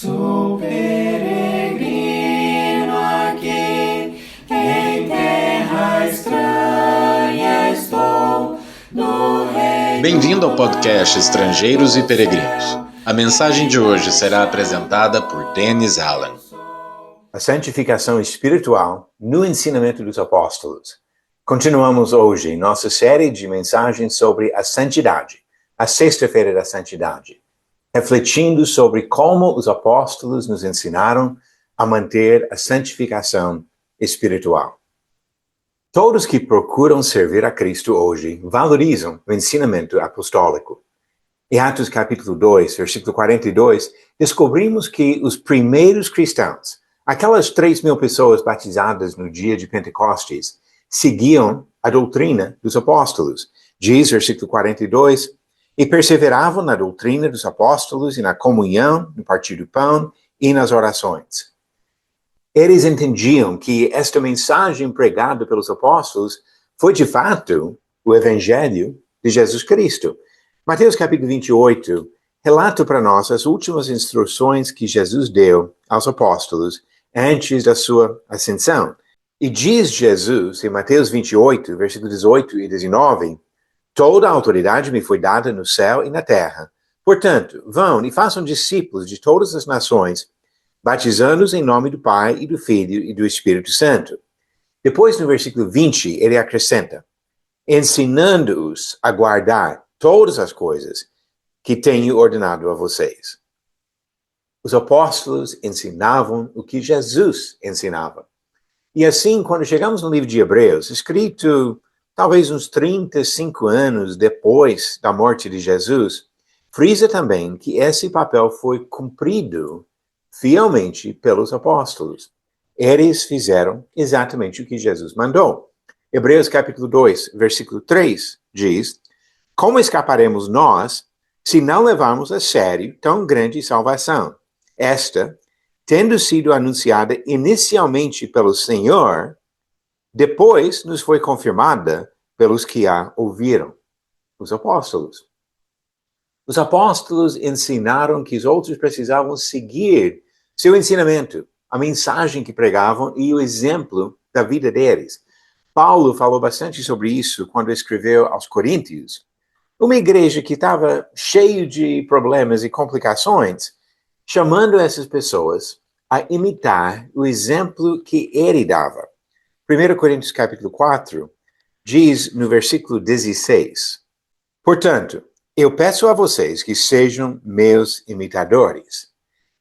Sou peregrino aqui, em terra estranha estou, no reino. Bem-vindo ao podcast Estrangeiros e Peregrinos. A mensagem de hoje será apresentada por Dennis Allen. A santificação espiritual no ensinamento dos apóstolos. Continuamos hoje em nossa série de mensagens sobre a santidade, a sexta-feira da santidade, refletindo sobre como os apóstolos nos ensinaram a manter a santificação espiritual. Todos que procuram servir a Cristo hoje valorizam o ensinamento apostólico. Em Atos capítulo 2, versículo 42, descobrimos que os primeiros cristãos, aquelas 3.000 pessoas batizadas no dia de Pentecostes, seguiam a doutrina dos apóstolos. Diz, versículo 42, e perseveravam na doutrina dos apóstolos e na comunhão, no partir do pão e nas orações. Eles entendiam que esta mensagem pregada pelos apóstolos foi de fato o evangelho de Jesus Cristo. Mateus capítulo 28 relata para nós as últimas instruções que Jesus deu aos apóstolos antes da sua ascensão. E diz Jesus em Mateus 28, versículos 18 e 19, toda a autoridade me foi dada no céu e na terra. Portanto, vão e façam discípulos de todas as nações, batizando-os em nome do Pai e do Filho e do Espírito Santo. Depois, no versículo 20, ele acrescenta, ensinando-os a guardar todas as coisas que tenho ordenado a vocês. Os apóstolos ensinavam o que Jesus ensinava. E assim, quando chegamos no livro de Hebreus, escrito talvez uns 35 anos depois da morte de Jesus, frisa também que esse papel foi cumprido fielmente pelos apóstolos. Eles fizeram exatamente o que Jesus mandou. Hebreus capítulo 2, versículo 3 diz, como escaparemos nós se não levarmos a sério tão grande salvação? Esta, tendo sido anunciada inicialmente pelo Senhor, depois nos foi confirmada pelos que a ouviram, os apóstolos. Os apóstolos ensinaram que os outros precisavam seguir seu ensinamento, a mensagem que pregavam e o exemplo da vida deles. Paulo falou bastante sobre isso quando escreveu aos Coríntios, uma igreja que estava cheia de problemas e complicações, chamando essas pessoas a imitar o exemplo que ele dava. 1 Coríntios capítulo 4 diz no versículo 16, portanto, eu peço a vocês que sejam meus imitadores.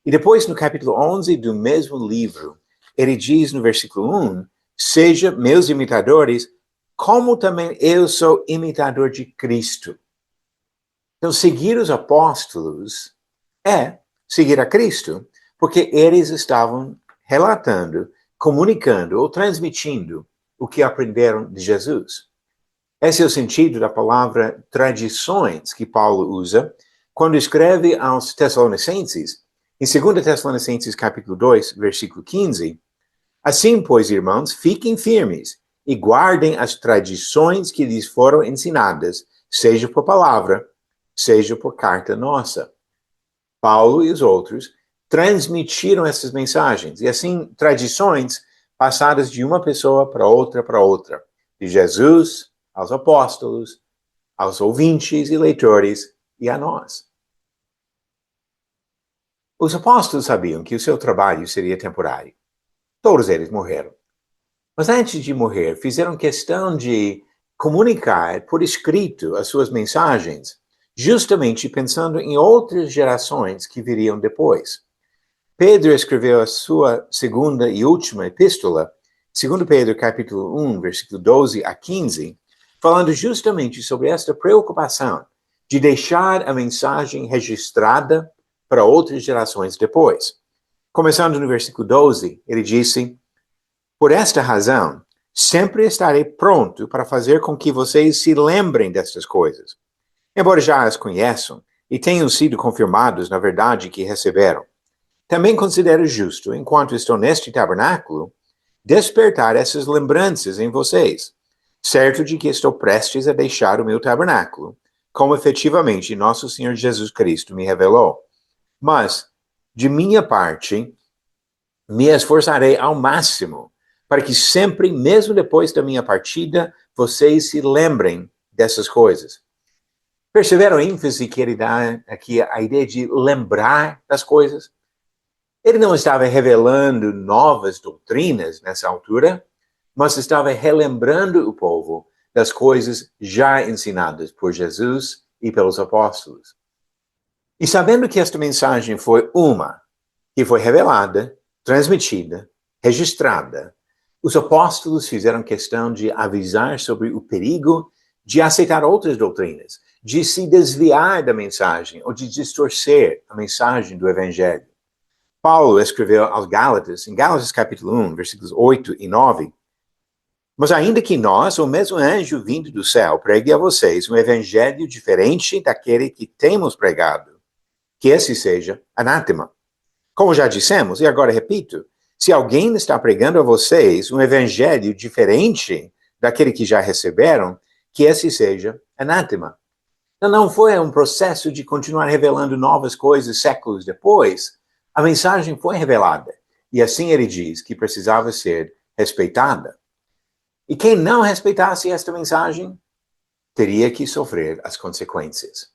E depois no capítulo 11 do mesmo livro, ele diz no versículo 1, seja meus imitadores, como também eu sou imitador de Cristo. Então, seguir os apóstolos é seguir a Cristo, porque eles estavam relatando, comunicando ou transmitindo o que aprenderam de Jesus. Esse é o sentido da palavra tradições que Paulo usa quando escreve aos Tessalonicenses, em 2 Tessalonicenses capítulo 2, versículo 15, assim, pois, irmãos, fiquem firmes e guardem as tradições que lhes foram ensinadas, seja por palavra, seja por carta nossa. Paulo e os outros transmitiram essas mensagens, e assim, tradições passadas de uma pessoa para outra, de Jesus aos apóstolos, aos ouvintes e leitores, e a nós. Os apóstolos sabiam que o seu trabalho seria temporário. Todos eles morreram. Mas antes de morrer, fizeram questão de comunicar por escrito as suas mensagens, justamente pensando em outras gerações que viriam depois. Pedro escreveu a sua segunda e última epístola, 2 Pedro capítulo 1, versículo 12 a 15, falando justamente sobre esta preocupação de deixar a mensagem registrada para outras gerações depois. Começando no versículo 12, ele disse, por esta razão, sempre estarei pronto para fazer com que vocês se lembrem destas coisas, embora já as conheçam e tenham sido confirmados na verdade que receberam. Também considero justo, enquanto estou neste tabernáculo, despertar essas lembranças em vocês, certo de que estou prestes a deixar o meu tabernáculo, como efetivamente nosso Senhor Jesus Cristo me revelou. Mas, de minha parte, me esforçarei ao máximo para que sempre, mesmo depois da minha partida, vocês se lembrem dessas coisas. Perceberam a ênfase que ele dá aqui, a ideia de lembrar das coisas? Ele não estava revelando novas doutrinas nessa altura, mas estava relembrando o povo das coisas já ensinadas por Jesus e pelos apóstolos. E sabendo que esta mensagem foi uma que foi revelada, transmitida, registrada, os apóstolos fizeram questão de avisar sobre o perigo de aceitar outras doutrinas, de se desviar da mensagem ou de distorcer a mensagem do Evangelho. Paulo escreveu aos Gálatas, em Gálatas capítulo 1, versículos 8 e 9, mas ainda que nós, ou mesmo anjo vindo do céu, pregue a vocês um evangelho diferente daquele que temos pregado, que esse seja anátema. Como já dissemos, e agora repito, se alguém está pregando a vocês um evangelho diferente daquele que já receberam, que esse seja anátema. Então não foi um processo de continuar revelando novas coisas séculos depois. A mensagem foi revelada, e assim ele diz que precisava ser respeitada. E quem não respeitasse esta mensagem teria que sofrer as consequências.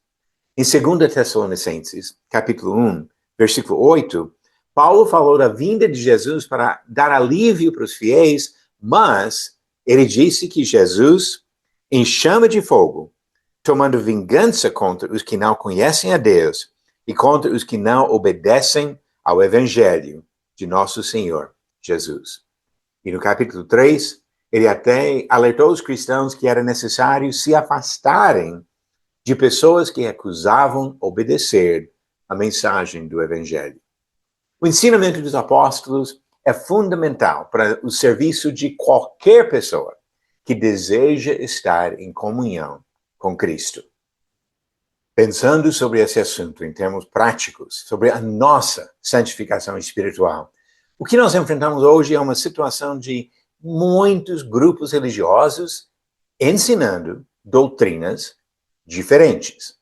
Em 2 Tessalonicenses, capítulo 1, versículo 8, Paulo falou da vinda de Jesus para dar alívio para os fiéis, mas ele disse que Jesus, em chama de fogo, tomando vingança contra os que não conhecem a Deus e contra os que não obedecem ao Evangelho de nosso Senhor Jesus. E no capítulo 3, ele até alertou os cristãos que era necessário se afastarem de pessoas que recusavam obedecer a mensagem do Evangelho. O ensinamento dos apóstolos é fundamental para o serviço de qualquer pessoa que deseja estar em comunhão com Cristo. Pensando sobre esse assunto em termos práticos, sobre a nossa santificação espiritual, o que nós enfrentamos hoje é uma situação de muitos grupos religiosos ensinando doutrinas diferentes,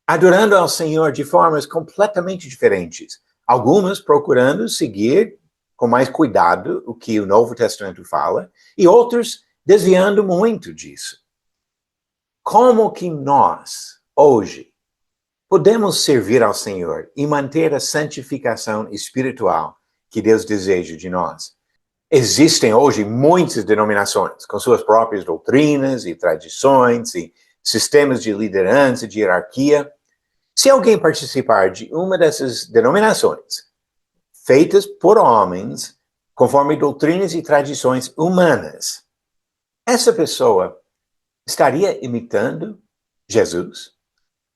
adorando ao Senhor de formas completamente diferentes, algumas procurando seguir com mais cuidado o que o Novo Testamento fala, e outros desviando muito disso. Como que nós, hoje, podemos servir ao Senhor e manter a santificação espiritual que Deus deseja de nós? Existem hoje muitas denominações com suas próprias doutrinas e tradições e sistemas de liderança, de hierarquia. Se alguém participar de uma dessas denominações, feitas por homens, conforme doutrinas e tradições humanas, essa pessoa estaria imitando Jesus?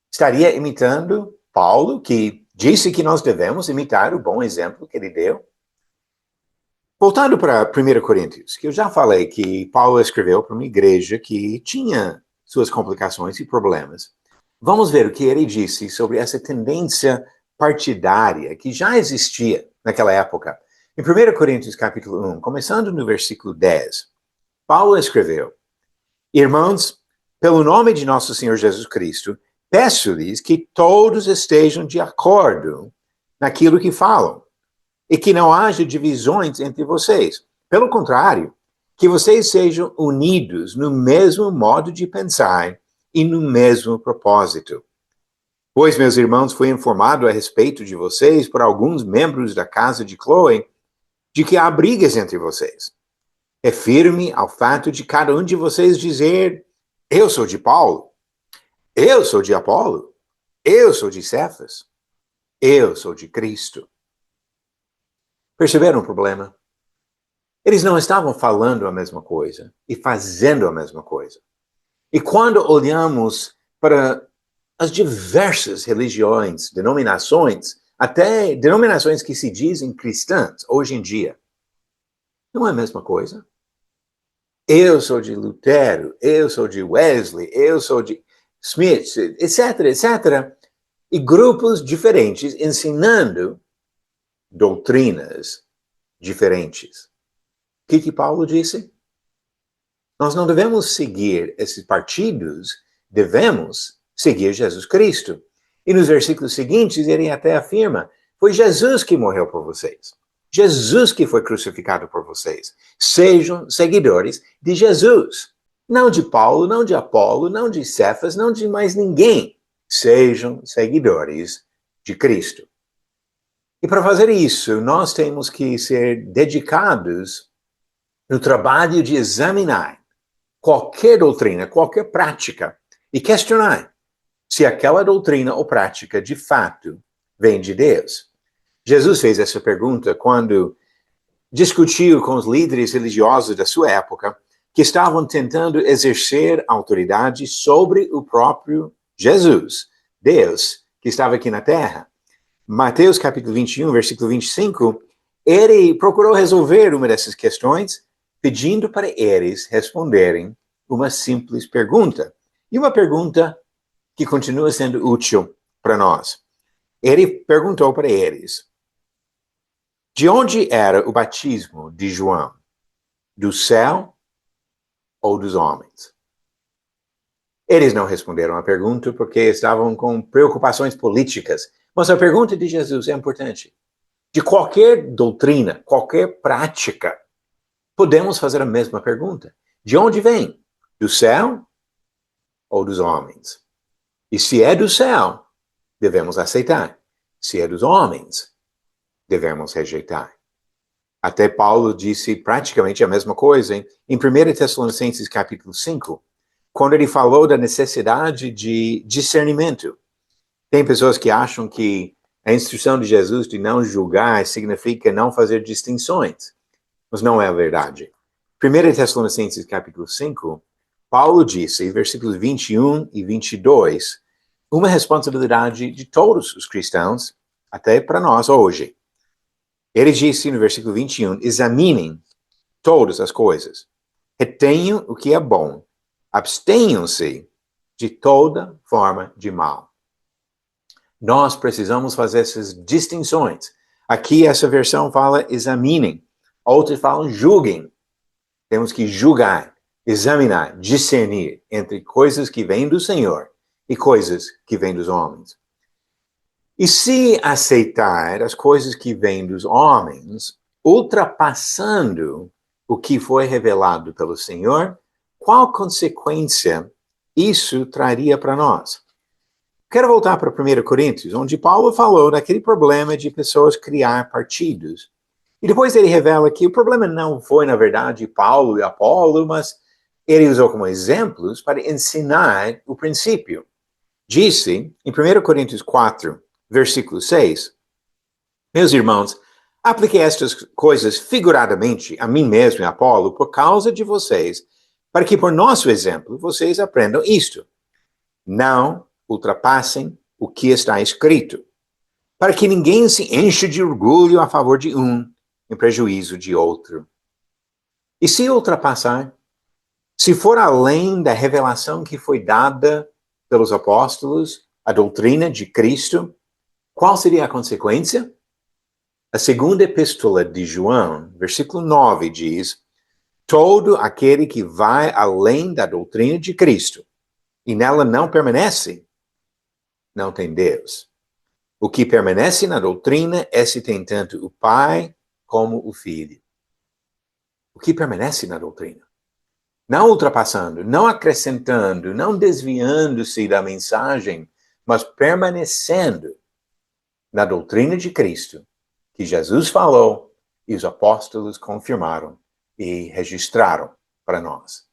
Estaria imitando Paulo, que disse que nós devemos imitar o bom exemplo que ele deu? Voltando para 1 Coríntios, que eu já falei que Paulo escreveu para uma igreja que tinha suas complicações e problemas. Vamos ver o que ele disse sobre essa tendência partidária que já existia naquela época. Em 1 Coríntios capítulo 1, começando no versículo 10, Paulo escreveu: Irmãos, pelo nome de nosso Senhor Jesus Cristo, peço-lhes que todos estejam de acordo naquilo que falam, e que não haja divisões entre vocês. Pelo contrário, que vocês sejam unidos no mesmo modo de pensar e no mesmo propósito. Pois, meus irmãos, fui informado a respeito de vocês por alguns membros da casa de Cloé de que há brigas entre vocês. É firme ao fato de cada um de vocês dizer: eu sou de Paulo, eu sou de Apolo, eu sou de Cefas, eu sou de Cristo. Perceberam o problema? Eles não estavam falando a mesma coisa e fazendo a mesma coisa. E quando olhamos para as diversas religiões, denominações, até denominações que se dizem cristãs hoje em dia, não é a mesma coisa? Eu sou de Lutero, eu sou de Wesley, eu sou de Smith, etc, etc. E grupos diferentes ensinando doutrinas diferentes. O que Paulo disse? Nós não devemos seguir esses partidos, devemos seguir Jesus Cristo. E nos versículos seguintes ele até afirma: Foi Jesus que morreu por vocês. Jesus que foi crucificado por vocês. Sejam seguidores de Jesus. Não de Paulo, não de Apolo, não de Cefas, não de mais ninguém. Sejam seguidores de Cristo. E para fazer isso, nós temos que ser dedicados no trabalho de examinar qualquer doutrina, qualquer prática e questionar se aquela doutrina ou prática de fato vem de Deus. Jesus fez essa pergunta quando discutiu com os líderes religiosos da sua época que estavam tentando exercer autoridade sobre o próprio Jesus, Deus, que estava aqui na terra. Mateus capítulo 21, versículo 25, ele procurou resolver uma dessas questões, pedindo para eles responderem uma simples pergunta. E uma pergunta que continua sendo útil para nós. Ele perguntou para eles, de onde era o batismo de João? Do céu ou dos homens? Eles não responderam a pergunta porque estavam com preocupações políticas. Mas a pergunta de Jesus é importante. De qualquer doutrina, qualquer prática, podemos fazer a mesma pergunta. De onde vem? Do céu ou dos homens? E se é do céu, devemos aceitar. Se é dos homens, devemos rejeitar. Até Paulo disse praticamente a mesma coisa em 1 Tessalonicenses capítulo 5, quando ele falou da necessidade de discernimento. Tem pessoas que acham que a instrução de Jesus de não julgar significa não fazer distinções, mas não é a verdade. 1 Tessalonicenses capítulo 5, Paulo disse, em versículos 21 e 22, uma responsabilidade de todos os cristãos, até para nós hoje. Ele disse no versículo 21, examinem todas as coisas, retenham o que é bom, abstenham-se de toda forma de mal. Nós precisamos fazer essas distinções. Aqui essa versão fala examinem, outras falam julguem. Temos que julgar, examinar, discernir entre coisas que vêm do Senhor e coisas que vêm dos homens. E se aceitar as coisas que vêm dos homens, ultrapassando o que foi revelado pelo Senhor, qual consequência isso traria para nós? Quero voltar para 1 Coríntios, onde Paulo falou daquele problema de pessoas criar partidos. E depois ele revela que o problema não foi, na verdade, Paulo e Apolo, mas ele usou como exemplos para ensinar o princípio. Disse, em 1 Coríntios 4, versículo 6, meus irmãos, apliquei estas coisas figuradamente a mim mesmo e a Apolo por causa de vocês, para que por nosso exemplo vocês aprendam isto. Não ultrapassem o que está escrito, para que ninguém se encha de orgulho a favor de um, em prejuízo de outro. E se ultrapassar, se for além da revelação que foi dada pelos apóstolos, a doutrina de Cristo, qual seria a consequência? A segunda epístola de João, versículo 9, diz, todo aquele que vai além da doutrina de Cristo e nela não permanece, não tem Deus. O que permanece na doutrina, esse tem tanto o Pai como o Filho. O que permanece na doutrina. Não ultrapassando, não acrescentando, não desviando-se da mensagem, mas permanecendo na doutrina de Cristo, que Jesus falou e os apóstolos confirmaram e registraram para nós.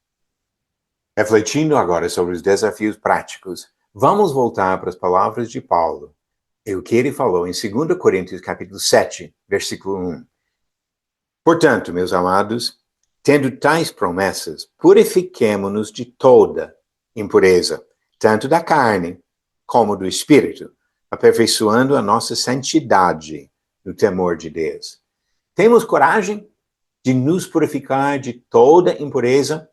Refletindo agora sobre os desafios práticos, vamos voltar para as palavras de Paulo e o que ele falou em 2 Coríntios capítulo 7, versículo 1. Portanto, meus amados, tendo tais promessas, purifiquemo-nos de toda impureza, tanto da carne como do espírito, aperfeiçoando a nossa santidade no temor de Deus. Temos coragem de nos purificar de toda impureza?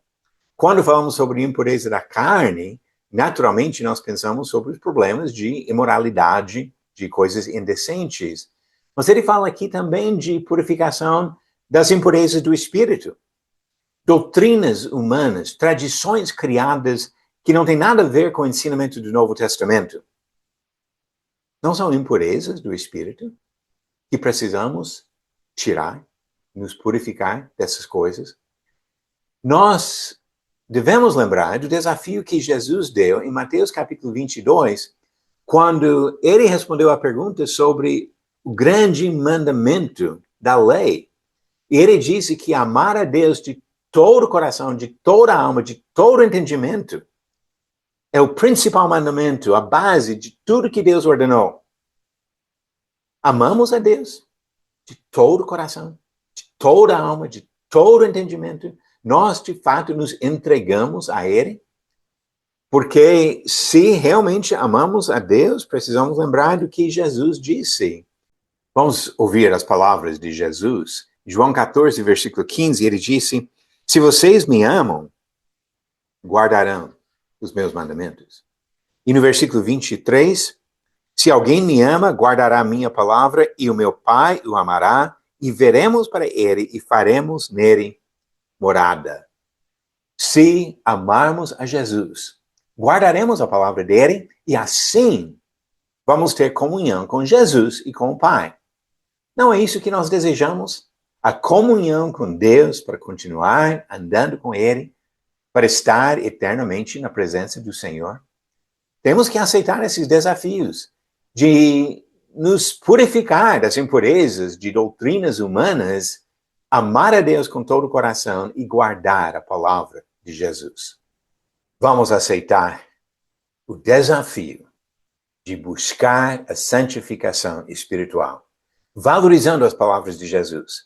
Quando falamos sobre impureza da carne, naturalmente nós pensamos sobre os problemas de imoralidade, de coisas indecentes. Mas ele fala aqui também de purificação das impurezas do espírito. Doutrinas humanas, tradições criadas que não têm nada a ver com o ensinamento do Novo Testamento. Não são impurezas do espírito? que precisamos tirar, nos purificar dessas coisas, nós devemos lembrar do desafio que Jesus deu em Mateus capítulo 22, quando ele respondeu a pergunta sobre o grande mandamento da lei. E ele disse que amar a Deus de todo o coração, de toda a alma, de todo o entendimento, é o principal mandamento, a base de tudo que Deus ordenou. Amamos a Deus de todo o coração, de toda a alma, de todo o entendimento. Nós, de fato, nos entregamos a Ele, porque se realmente amamos a Deus, precisamos lembrar do que Jesus disse. Vamos ouvir as palavras de Jesus. João 14, versículo 15, ele disse: se vocês me amam, guardarão os meus mandamentos. E no versículo 23, se alguém me ama, guardará a minha palavra, e o meu Pai o amará, e veremos para ele e faremos nele morada. Se amarmos a Jesus, guardaremos a palavra dele, e assim vamos ter comunhão com Jesus e com o Pai. Não é isso que nós desejamos? A comunhão com Deus para continuar andando com Ele, para estar eternamente na presença do Senhor. Temos que aceitar esses desafios de nos purificar das impurezas, de doutrinas humanas, amar a Deus com todo o coração e guardar a palavra de Jesus. Vamos aceitar o desafio de buscar a santificação espiritual, valorizando as palavras de Jesus,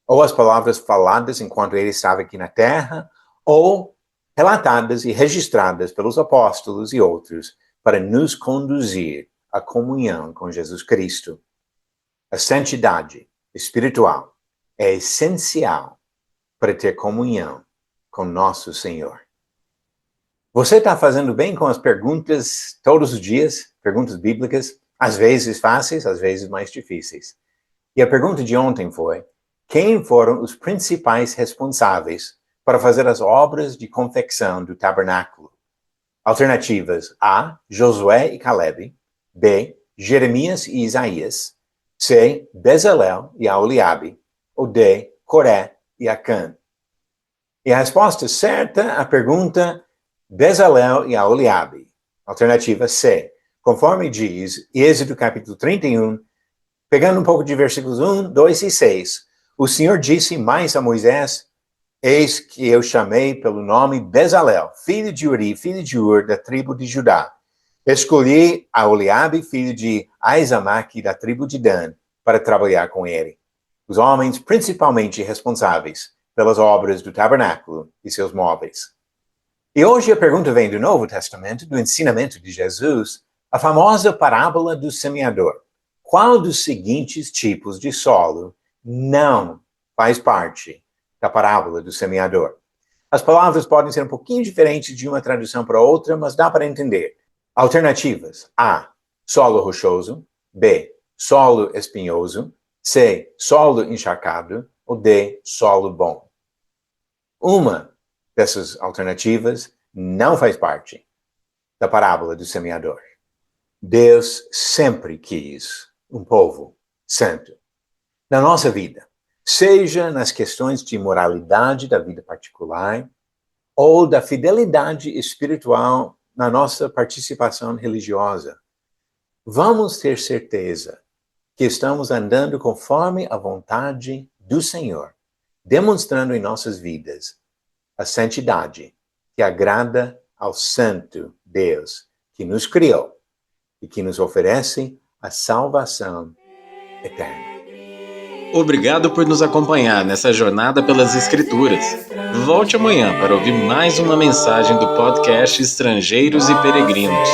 ou as palavras faladas enquanto ele estava aqui na terra, ou relatadas e registradas pelos apóstolos e outros para nos conduzir à comunhão com Jesus Cristo. A santidade espiritual é essencial para ter comunhão com nosso Senhor. Você está fazendo bem com as perguntas todos os dias, perguntas bíblicas, às vezes fáceis, às vezes mais difíceis. E a pergunta de ontem foi: quem foram os principais responsáveis para fazer as obras de confecção do tabernáculo? Alternativas: A, Josué e Caleb; B, Jeremias e Isaías; C, Bezalel e Aholiabe; ou D, Coré e Acã. E a resposta certa à pergunta: Bezalel e Aholiabe. Alternativa C. Conforme diz Êxodo capítulo 31, pegando um pouco de versículos 1, 2 e 6, o Senhor disse mais a Moisés: eis que eu chamei pelo nome Bezalel, filho de Uri, filho de Ur, da tribo de Judá. Escolhi Aholiabe, filho de Aizamaque, da tribo de Dan, para trabalhar com ele. Os homens principalmente responsáveis pelas obras do tabernáculo e seus móveis. E hoje a pergunta vem do Novo Testamento, do ensinamento de Jesus, a famosa parábola do semeador. Qual dos seguintes tipos de solo não faz parte da parábola do semeador? As palavras podem ser um pouquinho diferentes de uma tradução para outra, mas dá para entender. Alternativas: A, solo rochoso; B, solo espinhoso; C, solo encharcado; ou D, solo bom. Uma dessas alternativas não faz parte da parábola do semeador. Deus sempre quis um povo santo na nossa vida, seja nas questões de moralidade da vida particular ou da fidelidade espiritual na nossa participação religiosa. Vamos ter certeza que estamos andando conforme a vontade do Senhor, demonstrando em nossas vidas a santidade que agrada ao santo Deus que nos criou e que nos oferece a salvação eterna. Obrigado por nos acompanhar nessa jornada pelas Escrituras. Volte amanhã para ouvir mais uma mensagem do podcast Estrangeiros e Peregrinos.